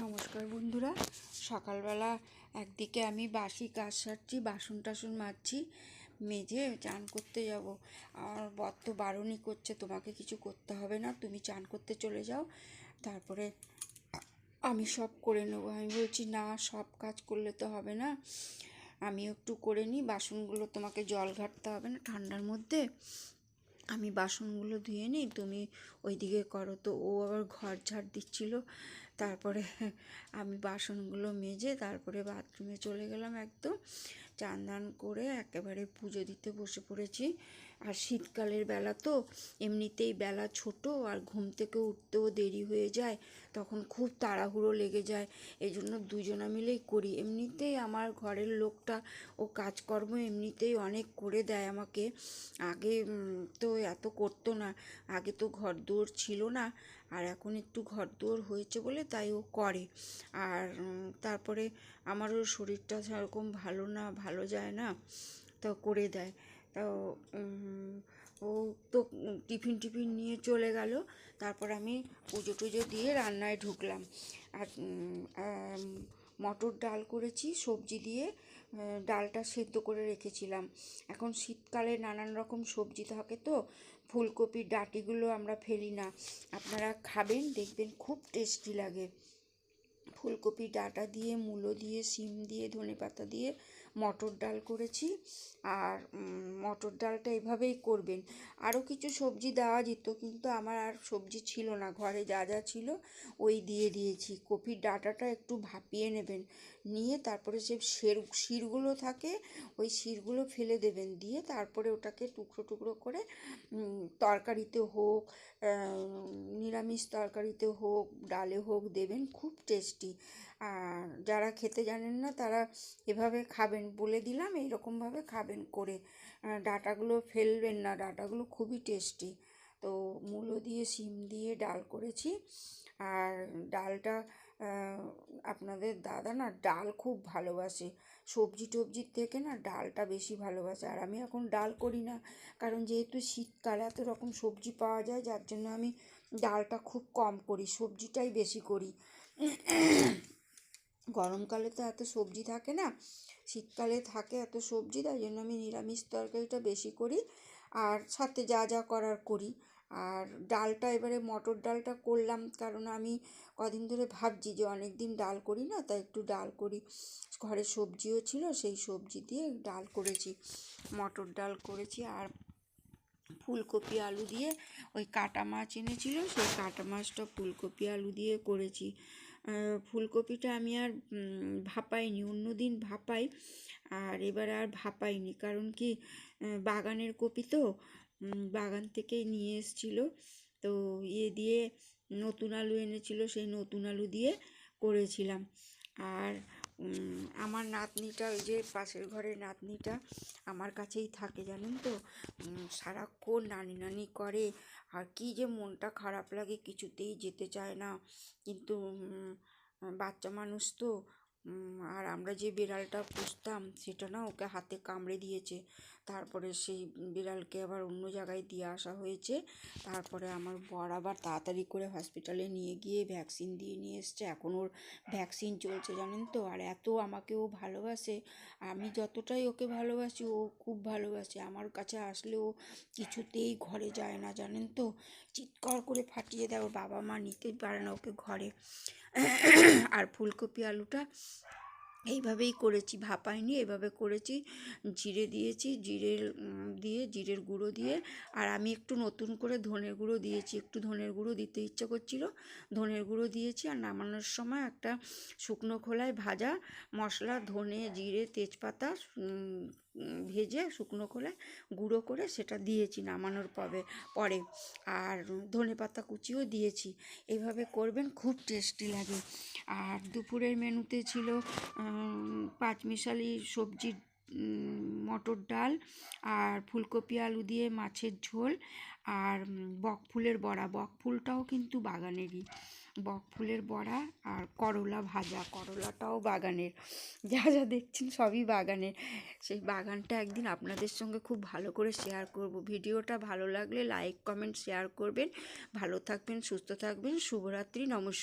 নমস্কার বন্ধুরা, সকালবেলা একদিকে আমি বাসি কাজ সারছি, বাসন টাসন মাজছি, মেজে চান করতে যাব। আমার বর তো বারণই করছে, তোমাকে কিছু করতে হবে না, তুমি চান করতে চলে যাও, তারপরে আমি সব করে নেবো। আমি বলছি না, সব কাজ করলে তো হবে না, আমি একটু করে নিই, বাসনগুলো তোমাকে জল ঘাটতে হবে না ঠান্ডার মধ্যে, আমি বাসনগুলো ধুয়ে নিই, তুমি ওইদিকে করো। তো ও আবার ঘর ঝাড় দিচ্ছিল, তারপরে আমি বাসনগুলো মেজে তারপরে বাথরুমে চলে গেলাম। একদম চান দান করে একেবারে পুজো দিতে বসে পড়েছি। আর শীতকালের বেলা তো এমনিতেই বেলা ছোট, আর ঘুম থেকে উঠতেও দেরি হয়ে যায়, তখন খুব তাড়াহুড়ো লেগে যায়, এই জন্য দুজনা মিলেই করি। এমনিতেই আমার ঘরের লোকটা ও কাজকর্ম এমনিতেই অনেক করে দেয় আমাকে, আগে তো এত করতো না, আগে তো ঘরদোর ছিল না, আর এখন একটু ঘরদোর হয়েছে বলে তাই ও করে। আর তারপরে আমারও শরীরটা সেরকম ভালো না, ভালো যায় না, তো করে দেয়। তো ও তো টিফিন টিফিন নিয়ে চলে গেল, তারপর আমি পুজো টুজো দিয়ে রান্নায় ঢুকলাম। আর মটর ডাল করেছি সবজি দিয়ে, ডালটা সেদ্ধ করে রেখেছিলাম। এখন শীতকালে নানান রকম সবজি থাকে, তো ফুলকপির ডাঁটিগুলো আমরা ফেলি না, আপনারা খাবেন দেখবেন খুব টেস্টি লাগে। ফুলকপি ডাঁটা দিয়ে, মূলো দিয়ে, শিম দিয়ে, ধনেপাতা দিয়ে মটর ডাল করেছি। আর মটর ডালটা এভাবেই করবেন। আরও কিছু সবজি দেওয়া যেত, কিন্তু আমার আর সবজি ছিল না, ঘরে যা যা ছিল ওই দিয়ে দিয়েছি। কপির ডাঁটাটা একটু ভাপিয়ে নেবেন, নিয়ে তারপরে যে শিরগুলো থাকে ওই শিরগুলো ফেলে দেবেন, দিয়ে তারপরে ওটাকে টুকরো টুকরো করে তরকারিতে হোক, নিরামিষ তরকারিতে হোক, ডালে হোক দেবেন, খুব টেস্টি। আর যারা খেতে জানেন না তারা এভাবে খাবেন, বলে দিলাম এইরকমভাবে খাবেন করে, ডাঁটাগুলো ফেলবেন না, ডাঁটাগুলো খুবই টেস্টি। তো মূলো দিয়ে শিম দিয়ে ডাল করেছি। আর ডালটা আপনাদের দাদা না ডাল খুব ভালোবাসে, সবজি টবজির থেকে না ডালটা বেশি ভালোবাসে। আর আমি এখন ডাল করি না, কারণ যেহেতু শীতকাল এত রকম সবজি পাওয়া যায়, যার জন্য আমি ডালটা খুব কম করি, সবজিটাই বেশি করি। গরমকালে তো এত সবজি থাকে না, শীতকালে থাকে এত সবজি, তাই জন্য আমি নিরামিষ তরকারিটা বেশি করি, আর সাথে যা যা করার করি। আর ডালটা এবারে মটর ডালটা করলাম, কারণ আমি কদিন ধরে ভাবছি যে অনেক দিন ডাল করি না, তাই একটু ডাল করি। ঘরে সবজিও ছিল, সেই সবজি দিয়ে ডাল করেছি, মটর ডাল করেছি। আর ফুলকপি আলু দিয়ে ওই কাটা মাছ এনেছিল, সেই কাটা মাছটা ফুলকপি আলু দিয়ে করেছি। ফুলকপিটা আমি আর ভাপাইনি, অন্য দিন ভাপাই, আর এবার আর ভাপাইনি, কারণ কি বাগানের কপি তো, বাগান থেকেই নিয়ে এসেছিলো, তো দিয়ে নতুন আলু এনেছিল, সেই নতুন আলু দিয়ে করেছিলাম। আর আমার নাতনিটা, ওই যে পাশের ঘরের নাতনিটা আমার কাছেই থাকে জানেন তো, সারাক্ষণ নানি নানি করে, আর কি যে মনটা খারাপ লাগে, কিছুতেই যেতে চায় না, কিন্তু বাচ্চা মানুষ তো। আর আমরা যে বিড়ালটা পুষতাম সেটা না ওকে হাতে কামড়ে দিয়েছে, তারপরে সেই বিড়ালকে আবার অন্য জায়গায় দিয়ে আসা হয়েছে, তারপরে আমার বর আবার তাড়াতাড়ি করে হসপিটালে নিয়ে গিয়ে ভ্যাকসিন দিয়ে নিয়ে এসছে, এখন ওর ভ্যাকসিন চলছে জানেন তো। আর এত আমাকে ও ভালোবাসে, আমি যতটাই ওকে ভালোবাসি ও খুব ভালোবাসে, আমার কাছে আসলে ও কিছুতেই ঘরে যায় না জানেন তো, চিৎকার করে ফাটিয়ে দেয়, ওর বাবা মা নিতেই পারে না ওকে ঘরে। আর ফুলকপি আলুটা এইভাবেই করেছি, ভাপাইনি, এভাবে করেছি, জিরে দিয়েছি, জিরের গুঁড়ো দিয়ে, আর আমি একটু নতুন করে ধনের গুঁড়ো দিয়েছি, একটু ধনের গুঁড়ো দিতে ইচ্ছে করছিল, ধনের গুঁড়ো দিয়েছি। আর নামানোর সময় একটা শুকনো খোলায় ভাজা মশলা, ধনে জিরে তেজপাতা ভেজে শুকনো খোলায় গুঁড়ো করে সেটা দিয়েছি নামানোর পরে, আর ধনে পাতা কুচিও দিয়েছি। এইভাবে করবেন, খুব টেস্টি লাগে। আর দুপুরের মেনুতে ছিল পাঁচমিশালি সবজির মটর ডাল, আর ফুলকপি আলু দিয়ে মাছের ঝোল, আর বকফুলের বড়া, বকফুলটাও কিন্তু বাগানেরই, বকফুলের বড়া, আর করলা ভাজা, করলাটাও বাগানের, যা যা দেখছেন সবই বাগানের। সেই বাগানটা একদিন আপনাদের সঙ্গে খুব ভালো করে শেয়ার করব। ভিডিওটা ভালো লাগলে লাইক কমেন্ট শেয়ার করবেন। ভালো থাকবেন, সুস্থ থাকবেন, শুভরাত্রি, নমস্কার।